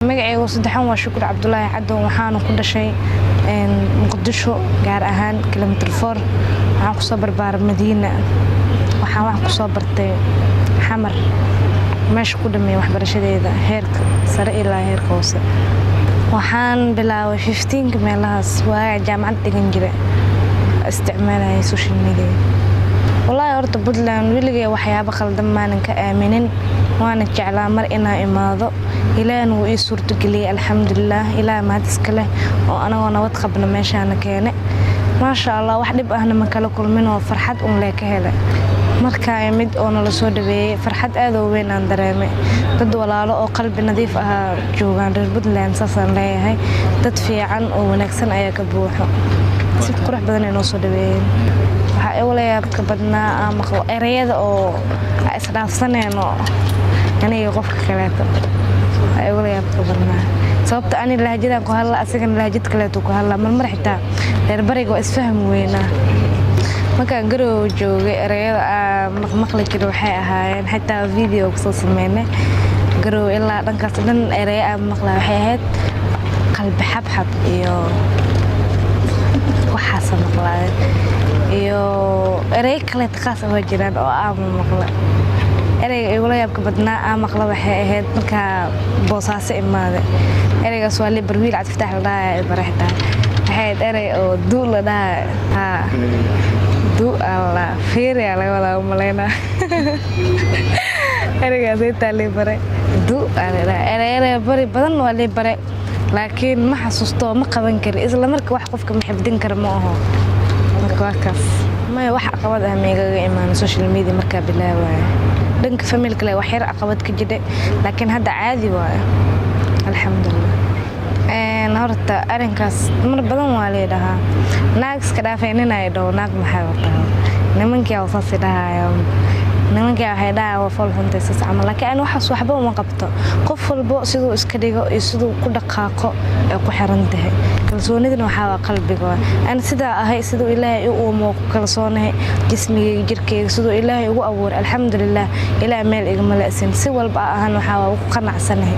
magacaygu saddexan waa Shukur Cabdullaahi Caddoon waxaana ku dhashay Muqdisho gaar ahaan kilomitir 4 waxaan ku soo barbaaray Madiina waxaan wax ku soo bartay Xamar meesha ku dhameeyay waxbarashadeeda heerka sare ilaa heerka hoose waxaan bilaaway 15 meelahaas waa jaamacad dhigan jiray isticmaalay social media والله horta Puntland wiligeey waxyaabo khaldan maanan ka aaminin waana jeclaa mar inaan imaado ilaahay uu ii suurto galiyay alxamdulillah ilaa maad iska leh oo anagoo nabad qabna meeshaan keenay ma sha Allah wax dhib ahna ma kala kulmin oo farxad un lee ka helay marka mid oo nala soo dhaweeyay farxad aad u weyn aan dareemay dad walaalo oo qalbi nadiif ah joogan reer Puntland saasan leeyahay dad fiican oo wanaagsan ayaa ka buuxo si qurux badan inoo soo dhaweeyay waxa ay walaayabka badnaa ama erayada oo isdhaafsanayno aniga qofka kale ay walaayabka badnaa sababta ani lahjada ku hadla asigan lahjad kale ku hadla mar xitaa reer bariga oo isfaham weeyna marka garow joogay erayada maqmaqli jiray waxay ahaayeen xitaa video ku soo sameynay garow ilaa dhankaas dhan erayada maqlaa waxay ahayd qalbi xabxab iyo waxa maqlaa iyo eray kale taas oo jiraan oo aan maqla eray wala yaabka badnaa maqla waxay ahayd marka boosaas imaade eraygaas waa Libreville cad fatax la dhahay baraxta waxay eray oo duul la dhahay du alla fiiriya la wada umaleena eraygaas ay taali bare du alla eray bari badan waa li bare laakiin ma xasuusto ma qaban kari isla marka wax qofka ma xifdin karo ma aha markaas ma wax caqabad ah meegaga imaan social media marka bilaaway dhanka family kale wax yar caqabad ka jiray laakiin hadda caadi waa alxamdulillah horta arinkaas mar badan waa leedahay naag iska dhaafeeninay dhaw naag maxay wataa nimankii oo saasi dhahayo nimankii waxay dhahay waa fal xunta saas camal laakiin waxaas waxba uma qabto qof walba sidoo iska dhigo iyo sidoo ku dhaqaaqo ee ku xiran tahay kalsoonidina waxa qalbiga aan sida ahay sidoo Ilaahay uu umo kalsoonahay jismigayga jirkayga sidoo Ilaahay ugu abuuray alxamdulillah ilaa meel igama laasin si walba ahaan waxa uu ku qanacsanahay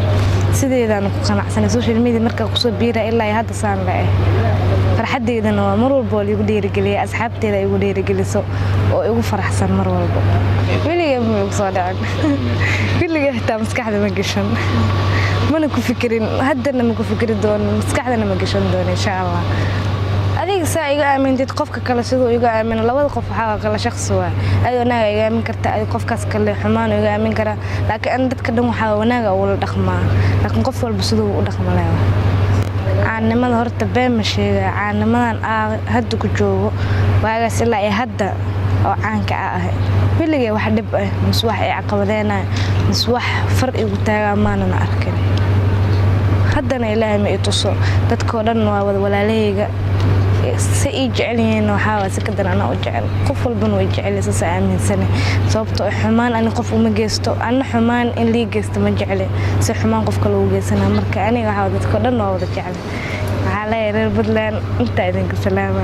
sideedaan ku qanacsanahay social media marka ku soo biira ilaa hadda saan leeyahay farxadeedana waa mar walba igu dhiirigeliyay asxaabteeda igu dhiirigeliso oo igu faraxsan mar walba wiliga ma soo dhacay wiliga xitaa maskaxda ma gashan mana ku fikirin haddana ma ku fikiri doon maskaxdana ma gashan doon insha Allah adiga saa iga aamintid qofka kale sidoo iga aamin labada qof waxa kala shakhsi waa ayona iga aamin karta ay qofkaas kale xumaan iga aamin kara laakiin dadka dhan waxa wanaaga oo la dhaqmaa laakiin qof walba sidoo u dhaqmalay caanimada horta been ma sheega caanimadan hadda ku joogo waagaas ilaa ay hadda oo caanka ah wiligeey wax dhib ah mis wax ay caqabadeenay mis wax far igu taaga maanan arkin haddana Ilaahay ma ituso dadkoo dhan waa wada walaalayga si ay jecelyihiin waxa si ka daran oo jecel qof walba way jecel si aaminsan sababtoo xumaan ani qof uma geesto ana xumaan in lii geesto ma jecel si xumaan qof kale u geesana marka aniga waxa dadkoo dhan waa wada jecel waxa la reer Puntland inta idinka salaama